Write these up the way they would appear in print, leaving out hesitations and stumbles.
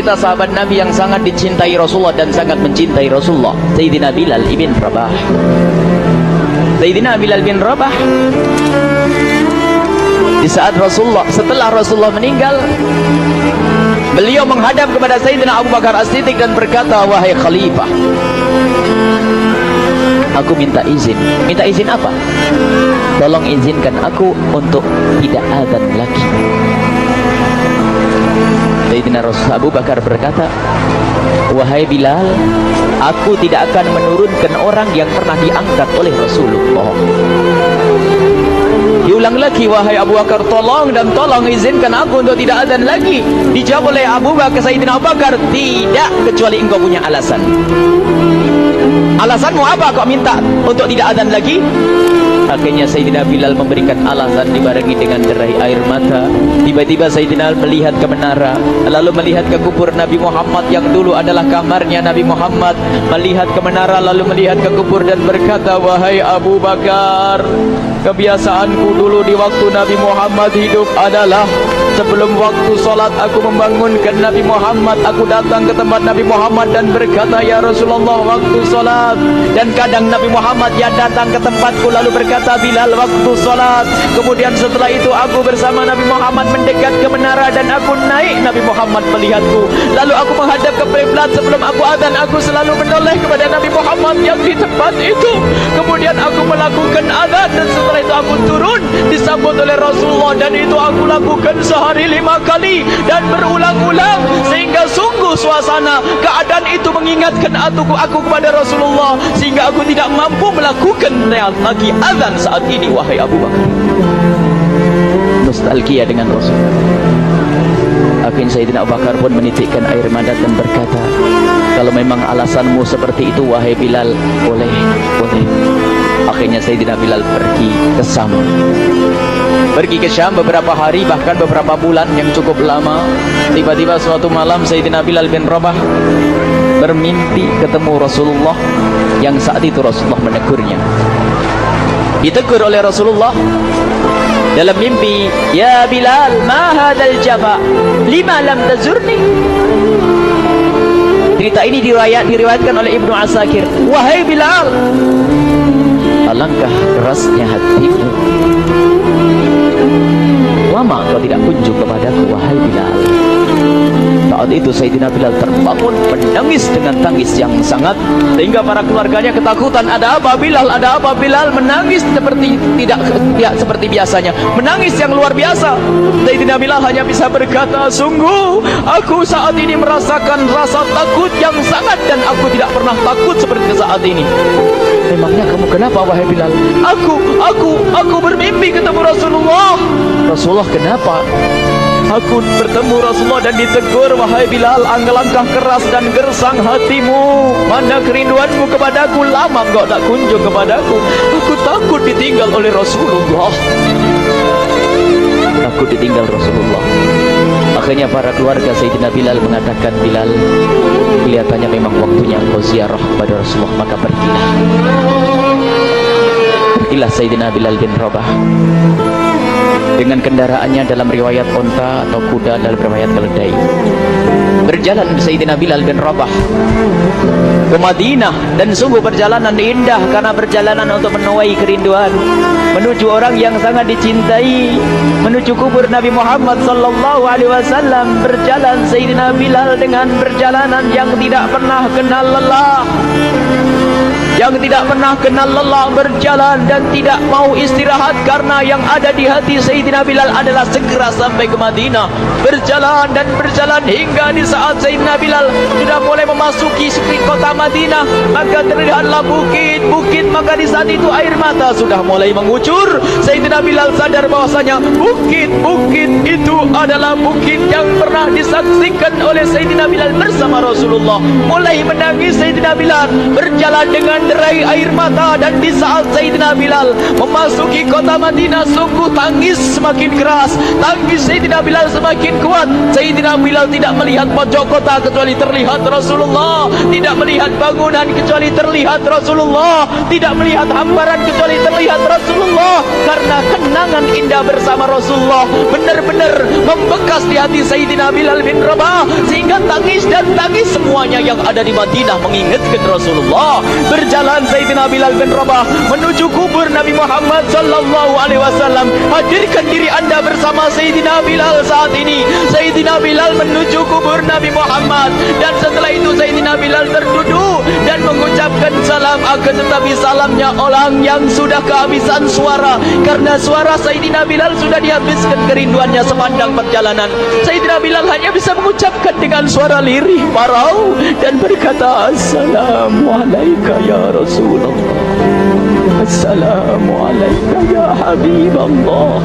cerita sahabat Nabi yang sangat dicintai Rasulullah dan sangat mencintai Rasulullah, Sayyidina Bilal ibn Rabah. Sayyidina Bilal bin Rabah, di saat setelah Rasulullah meninggal, beliau menghadap kepada Sayyidina Abu Bakar As-Siddiq dan berkata, wahai khalifah, aku minta izin. Minta izin apa? Tolong izinkan aku untuk tidak azan lagi. Sayyidina Abu Bakar berkata, wahai Bilal, aku tidak akan menurunkan orang yang pernah diangkat oleh Rasulullah. Diulang lagi, wahai Abu Bakar, tolong dan tolong izinkan aku untuk tidak azan lagi. Dijawab oleh Abu Bakar, Sayyidina Abu Bakar, tidak, kecuali engkau punya alasan. Alasanmu apa kau minta untuk tidak azan lagi? Akhirnya Sayyidina Bilal memberikan alasan dibarengi dengan derai air mata. Tiba-tiba Sayyidina melihat ke menara, lalu melihat ke kubur Nabi Muhammad yang dulu adalah kamarnya Nabi Muhammad. Melihat ke menara lalu melihat ke kubur dan berkata, wahai Abu Bakar, kebiasaanku dulu di waktu Nabi Muhammad hidup adalah sebelum waktu solat aku membangunkan Nabi Muhammad. Aku datang ke tempat Nabi Muhammad dan berkata, ya Rasulullah, waktu solat. Dan kadang Nabi Muhammad ya datang ke tempatku lalu berkata, Bilal, waktu solat. Kemudian setelah itu aku bersama Nabi Muhammad mendekat ke menara dan aku naik. Nabi Muhammad melihatku, lalu aku menghadap ke kiblat. Sebelum aku azan, aku selalu menoleh kepada Nabi Muhammad yang di tempat itu. Kemudian aku melakukan azan dan setelah itu aku turun disambut oleh Rasulullah, dan itu aku lakukan sehari 5 kali dan berulang-ulang, sehingga sungguh suasana keadaan itu mengingatkan aku kepada Rasulullah, sehingga aku tidak mampu melakukan lagi azan saat ini. Wahai Abu Bakar, nostalgia dengan Rasul. Akhirnya Sayyidina Abu Bakar pun menitikkan air mata dan berkata, kalau memang alasanmu seperti itu wahai Bilal, boleh. Akhirnya Sayyidina Bilal pergi ke Syam beberapa hari, bahkan beberapa bulan yang cukup lama. Tiba-tiba suatu malam Sayyidina Bilal bin Rabah bermimpi ketemu Rasulullah, yang saat itu Rasulullah menegurnya. Ditegur oleh Rasulullah dalam mimpi, ya Bilal, ma hadzal jafa, lima lam tazurni. Cerita ini diriwayatkan oleh Ibnu Asakir. Wahai Bilal, alangkah kerasnya hatimu, lama kau tidak kunjung kepadaku wahai Bilal. Saat itu Sayyidina Bilal terbangun menangis dengan tangis yang sangat, sehingga para keluarganya ketakutan. Ada apa Bilal? Ada apa Bilal? Menangis seperti tidak seperti biasanya, menangis yang luar biasa. Sayyidina Bilal hanya bisa berkata, sungguh aku saat ini merasakan rasa takut yang sangat, dan aku tidak pernah takut seperti saat ini. Memangnya kamu kenapa wahai Bilal? Aku bermimpi ketemu Rasulullah. Rasulullah kenapa? Aku bertemu Rasulullah dan ditegur, wahai Bilal, alangkah keras dan gersang hatimu. Mana kerinduanmu kepadaku, lama engkau tak kunjung kepadaku. Aku takut ditinggal oleh Rasulullah. Aku ditinggal Rasulullah. Akhirnya para keluarga Sayyidina Bilal mengatakan, Bilal, kelihatannya memang waktunya engkau ziarah kepada Rasulullah, maka pergilah. Pergilah Sayyidina Bilal bin Rabah dengan kendaraannya, dalam riwayat onta atau kuda, dalam riwayat keledai. Berjalan Sayyidina Bilal bin Rabah ke Madinah, dan sungguh perjalanan indah karena perjalanan untuk menuai kerinduan, menuju orang yang sangat dicintai, menuju kubur Nabi Muhammad sallallahu alaihi wasallam. Berjalan Sayyidina Bilal dengan perjalanan yang tidak pernah kenal lelah, berjalan dan tidak mau istirahat, karena yang ada di hati Sayyidina Bilal adalah segera sampai ke Madinah. Berjalan dan berjalan hingga di saat Sayyidina Bilal sudah mulai memasuki kota Madinah, maka terlihatlah bukit-bukit. Maka di saat itu air mata sudah mulai mengucur. Sayyidina Bilal sadar bahwasanya bukit-bukit itu adalah bukit yang pernah disaksikan oleh Sayyidina Bilal bersama Rasulullah. Mulai menangis Sayyidina Bilal, berjalan dengan derai air mata. Dan di saat Sayyidina Bilal memasuki kota Madinah, sungguh tangis semakin keras, tangis Sayyidina Bilal semakin kuat. Sayyidina Bilal tidak melihat pojok kota kecuali terlihat Rasulullah, tidak melihat bangunan kecuali terlihat Rasulullah, tidak melihat hamparan kecuali terlihat Rasulullah, karena kenangan indah bersama Rasulullah benar-benar membekas membekas di hati Sayyidina Bilal bin Rabah, sehingga tangis dan tangis semuanya yang ada di Madinah mengingatkan Rasulullah. Berjalan Sayyidina Bilal bin Rabah menuju kubur Nabi Muhammad sallallahu alaihi wasallam. Hadirkan diri anda bersama Sayyidina Bilal saat ini. Sayyidina Bilal menuju kubur Nabi Muhammad, dan setelah itu Sayyidina Bilal terduduk dan mengucapkan salam, akan tetapi salamnya orang yang sudah kehabisan suara, karena suara Sayyidina Bilal sudah dihabiskan kerinduannya sepanjang perjalanan. Sayyidina Bilal hanya bisa mengucapkan dengan suara lirih parau dan berkata, Assalamualaikum ya Rasulullah, Assalamualaikum ya Habiballah,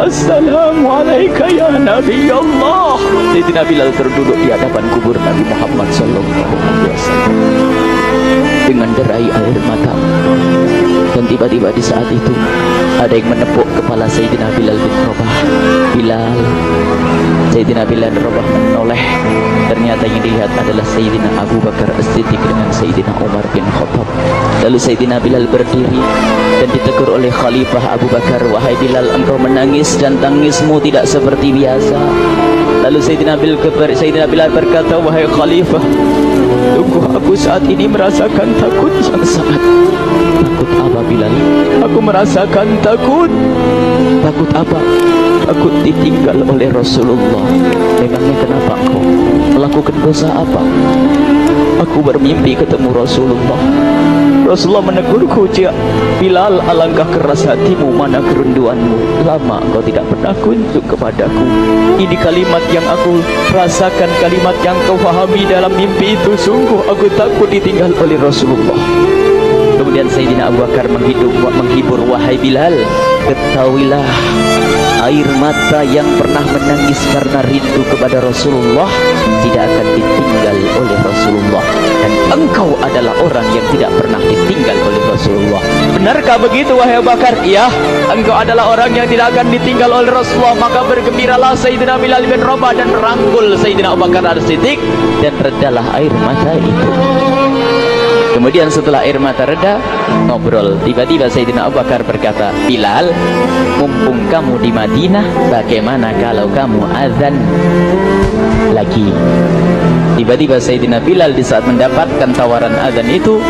Assalamualaikum ya Nabi Allah. Sayyidina Bilal terduduk di hadapan kubur Nabi Muhammad sallallahu alaihi wasallam dengan derai air mata. Dan tiba-tiba di saat itu ada yang menepuk kepala Sayyidina Bilal bin Rabah. Bilal. Sayyidina Bilal bin Rabah menoleh. Ternyata yang dilihat adalah Sayyidina Abu Bakar As-Siddiq dengan Sayyidina Umar bin Khattab. Lalu Sayyidina Bilal berdiri dan ditegur oleh Khalifah Abu Bakar, wahai Bilal, engkau menangis dan tangismu tidak seperti biasa. Lalu Sayyidina Bilal berkata, wahai Khalifah, sungguh aku saat ini merasakan takut yang sangat. Takut apa Bilal? Aku merasakan takut. Takut apa? Takut ditinggal oleh Rasulullah. Memangnya kenapa engkau melakukan dosa apa? Aku bermimpi ketemu Rasulullah. Rasulullah menegurku, Bilal, alangkah keras hatimu, mana kerinduanmu. Lama engkau tidak pernah kunjung kepadaku. Ini kalimat yang aku rasakan, kalimat yang kau fahami dalam mimpi itu. Sungguh aku takut ditinggal oleh Rasulullah. Kemudian Sayyidina Abu Bakar menghibur, wahai Bilal, ketahuilah, air mata yang pernah menangis karena rindu kepada Rasulullah tidak akan ditinggal oleh Rasulullah, dan engkau adalah orang yang tidak pernah ditinggal oleh Rasulullah. Benarkah begitu wahai Abu Bakar? Iya, engkau adalah orang yang tidak akan ditinggal oleh Rasulullah. Maka bergembiralah Sayyidina Bilal bin Rabah dan merangkul Sayyidina Abu Bakar As-Siddiq, dan redalah air mata itu. Kemudian setelah air mata reda, ngobrol. Tiba-tiba Sayyidina Abu Bakar berkata, Bilal, mumpung kamu di Madinah, bagaimana kalau kamu azan lagi? Tiba-tiba Sayyidina Bilal di saat mendapatkan tawaran azan itu,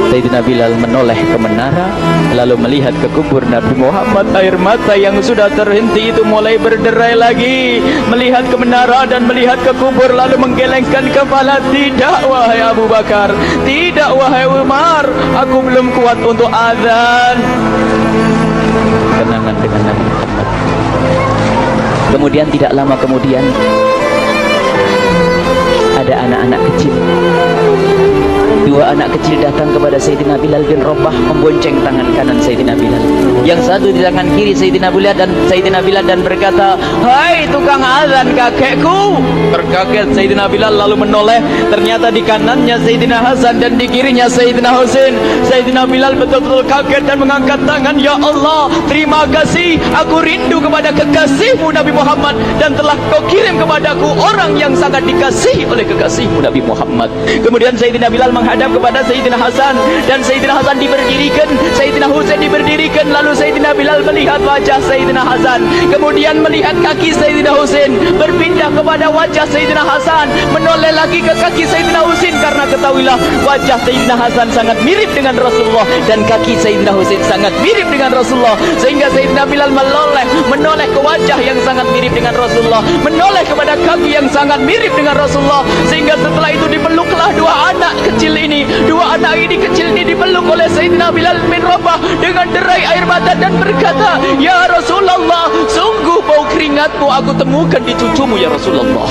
Sayyidina Bilal menoleh ke menara, lalu melihat ke kubur Nabi Muhammad. Air mata yang sudah terhenti itu mulai berderai lagi. Melihat ke menara dan melihat ke kubur, lalu menggelengkan kepala. Tidak wahai Abu Bakar, tidak wahai Umar, aku belum kuat untuk azan. Kenangan dengan Nabi Muhammad. Kemudian tidak lama kemudian ada anak-anak kecil. Dua anak kecil datang kepada Sayyidina Bilal bin Rabah, membonceng tangan kanan Sayyidina Bilal. Yang satu di tangan kiri Sayyidina Bilal dan berkata, hai tukang azan kakekku. Terkaget Sayyidina Bilal lalu menoleh. Ternyata di kanannya Sayyidina Hasan dan di kirinya Sayyidina Husain. Sayyidina Bilal betul-betul kaget dan mengangkat tangan. Ya Allah, terima kasih, aku rindu kepada kekasihmu Nabi Muhammad, dan telah kau kirim kepadaku orang yang sangat dikasihi oleh kekasihmu Nabi Muhammad. Kemudian Sayyidina Bilal menghadap kepada Sayyidina Hasan, dan Sayyidina Hasan diberdirikan, Sayyidina Husain diberdirikan. Lalu Sayyidina Bilal melihat wajah Sayyidina Hasan, kemudian melihat kaki Sayyidina Husain, berpindah kepada wajah Sayyidina Hasan, menoleh lagi ke kaki Sayyidina Husain, karena ketahuilah wajah Sayyidina Hasan sangat mirip dengan Rasulullah dan kaki Sayyidina Husain sangat mirip dengan Rasulullah, sehingga Sayyidina Bilal menoleh ke wajah yang sangat mirip dengan Rasulullah, menoleh kepada kaki yang sangat mirip dengan Rasulullah, sehingga setelah itu dipeluklah dua anak kecil ini. Dua anak ini kecil ini dipeluk oleh Sayyidina Bilal bin Rabah dengan derai air mata dan berkata, ya Rasulullah, sungguh bau keringatmu aku temukan di cucumu ya Rasulullah.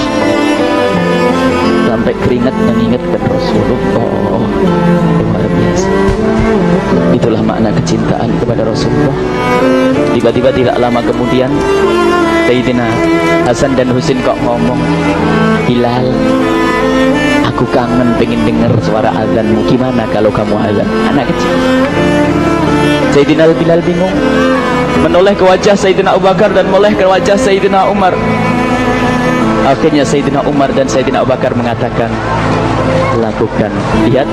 Sampai keringat mengingatkan Rasulullah. Luar biasa. Itulah makna kecintaan kepada Rasulullah. Tiba-tiba tidak lama kemudian Sayyidina Hasan dan Husain kok ngomong, Bilal, aku kangen pengen dengar suara azanmu. Gimana kalau kamu azan? Anak kecil. Sayyidina Bilal bingung, menoleh ke wajah Sayyidina Abu Bakar dan menoleh ke wajah Sayyidina Umar. Akhirnya Sayyidina Umar dan Sayyidina Abu Bakar mengatakan, lakukan. Lihat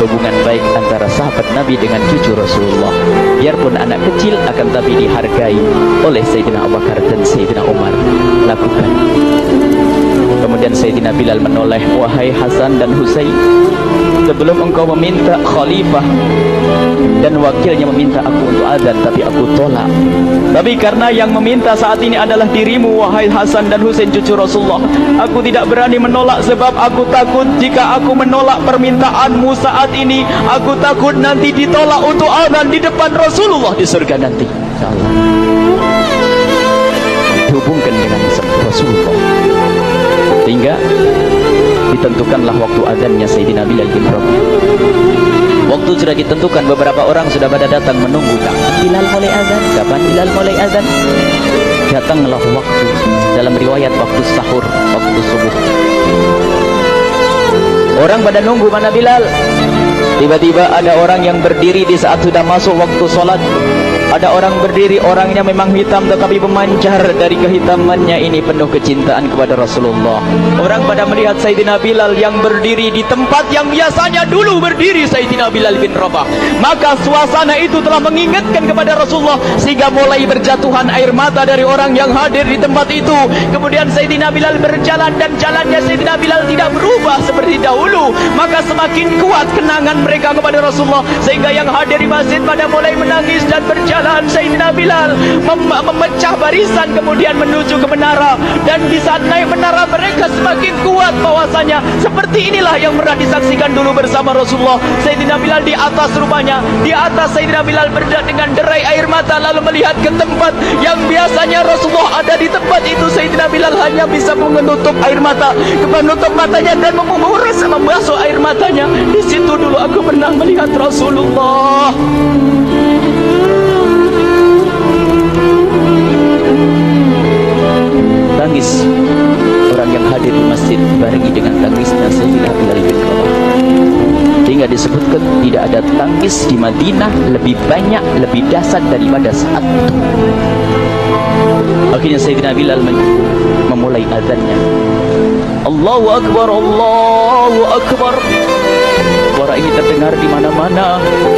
hubungan baik antara sahabat Nabi dengan cucu Rasulullah. Biarpun anak kecil, akan tapi dihargai oleh Sayyidina Abu Bakar dan Sayyidina Umar. Lakukan. Bilal menoleh, wahai Hasan dan Husain, sebelum engkau meminta khalifah dan wakilnya meminta aku untuk azan, tapi aku tolak. Tapi karena yang meminta saat ini adalah dirimu, wahai Hasan dan Husain cucu Rasulullah, aku tidak berani menolak, sebab aku takut jika aku menolak permintaanmu saat ini, aku takut nanti ditolak untuk azan di depan Rasulullah di surga nanti. InsyaAllah dihubungkan dengan Rasulullah, sehingga ditentukanlah waktu azannya Sayyidina Bilal bin Rabah. Waktu sudah ditentukan, beberapa orang sudah pada datang menunggu, kapan Bilal mulai azan, kapan Bilal mulai azan. Datanglah waktu, dalam riwayat waktu sahur, waktu subuh. Orang pada nunggu mana Bilal. Tiba-tiba ada orang yang berdiri di saat sudah masuk waktu sholat. Ada orang berdiri, orangnya memang hitam tetapi memancar dari kehitamannya ini penuh kecintaan kepada Rasulullah. Orang pada melihat Sayyidina Bilal yang berdiri di tempat yang biasanya dulu berdiri Sayyidina Bilal bin Rabah. Maka suasana itu telah mengingatkan kepada Rasulullah, sehingga mulai berjatuhan air mata dari orang yang hadir di tempat itu. Kemudian Sayyidina Bilal berjalan, dan jalannya Sayyidina Bilal tidak berubah seperti dahulu. Maka semakin kuat kenangan mereka kepada Rasulullah, sehingga yang hadir di masjid pada mulai menangis dan berjalan. Sayyidina Bilal memecah barisan kemudian menuju ke menara, dan di saat naik menara mereka semakin kuat bahwasanya seperti inilah yang pernah disaksikan dulu bersama Rasulullah. Sayyidina Bilal di atas rumahnya, di atas Sayyidina Bilal berderak dengan derai air mata, lalu melihat ke tempat yang biasanya Rasulullah ada di tempat itu. Sayyidina Bilal hanya bisa menutup air mata, menutup matanya dan membasuh air matanya. Di situ dulu aku pernah melihat Rasulullah. Tangis orang yang hadir di masjid barengi dengan tangisnya Sayyidina Bilal bin Rabah, sehingga disebutkan tidak ada tangis di Madinah lebih banyak, lebih dahsyat daripada saat itu. Akhirnya Sayyidina Bilal memulai azannya. Allahu Akbar, Allahu Akbar. Suara ini terdengar di mana-mana,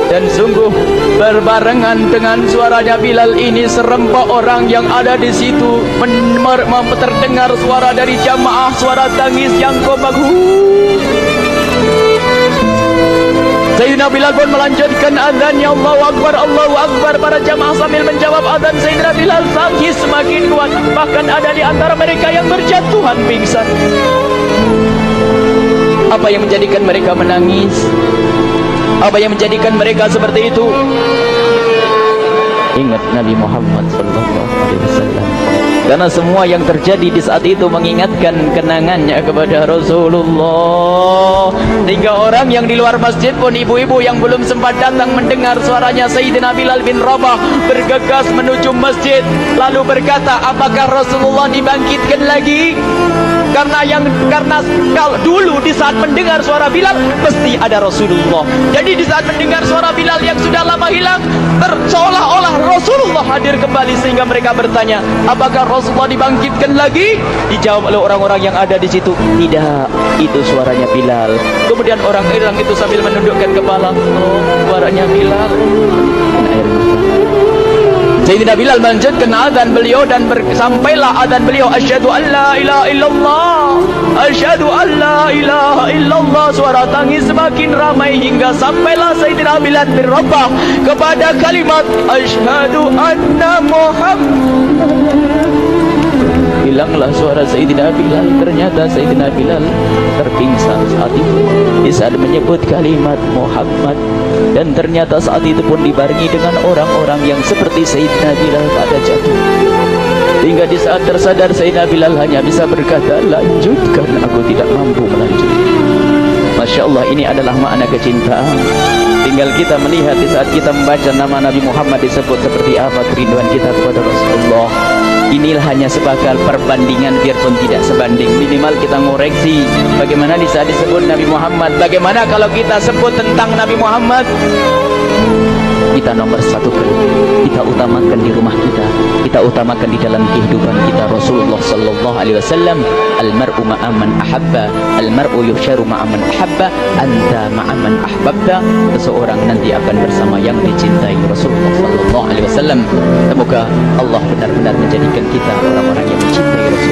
dan sungguh berbarengan dengan suaranya Bilal ini serempak orang yang ada di situ terdengar suara dari jamaah, suara tangis yang kompak. Sayyidina Bilal pun melanjutkan azannya, Allahu Akbar, Allahu Akbar. Para jamaah sambil menjawab azan Sayyidina Bilal, tangis semakin kuat. Bahkan ada di antara mereka yang berjatuhan pingsan. Apa yang menjadikan mereka menangis? Apa yang menjadikan mereka seperti itu? Ingat Nabi Muhammad SAW. Karena semua yang terjadi di saat itu mengingatkan kenangannya kepada Rasulullah. Sehingga orang yang di luar masjid pun, ibu-ibu yang belum sempat datang mendengar suaranya Sayyidina Bilal bin Rabah, bergegas menuju masjid, lalu berkata, apakah Rasulullah dibangkitkan lagi? Karena kalau dulu di saat mendengar suara Bilal pasti ada Rasulullah. Jadi di saat mendengar suara Bilal yang sudah lama hilang, seolah-olah Rasulullah hadir kembali, sehingga mereka bertanya, apakah Rasulullah dibangkitkan lagi? Dijawab oleh orang-orang yang ada di situ, tidak, itu suaranya Bilal. Kemudian orang-orang itu sambil menundukkan kepala, oh, suaranya Bilal. Air mata. Sayyidina Bilal melanjutkan azan beliau, dan sampailah azan beliau, asyhadu an la ilaha illallah, asyhadu an la ilaha illallah. Suara tangis semakin ramai hingga sampailah Sayyidina Bilal bin Rabah kepada kalimat asyhadu anna Muhammad. Hilanglah suara Sayyidina Bilal. Ternyata Sayyidina Bilal terpingsan saat itu di saat menyebut kalimat Muhammad, dan ternyata saat itu pun dibarengi dengan orang-orang yang seperti Sayyidina Bilal pada jatuh. Hingga di saat tersadar Sayyidina Bilal hanya bisa berkata, lanjutkan, aku tidak mampu melanjutkan. Masya Allah, ini adalah makna kecintaan. Tinggal kita melihat di saat kita membaca nama Nabi Muhammad disebut seperti apa kerinduan kita kepada Rasulullah. Inilah hanya sebagai perbandingan, biarpun tidak sebanding, minimal kita ngoreksi bagaimana di saat disebut Nabi Muhammad. Bagaimana kalau kita sebut tentang Nabi Muhammad? Kita nomor satukan, kita utamakan di rumah kita utamakan di dalam kehidupan kita Rasulullah sallallahu alaihi wasallam. Al-mar'u ma'aman ahabba, al-mar'u yuhsyaru ma'aman ahabba, anta ma'aman ahbabta. Seseorang nanti akan bersama yang dicintai Rasulullah sallallahu alaihi wasallam. Semoga Allah benar-benar menjadikan kita orang-orang yang mencintai Rasulullah.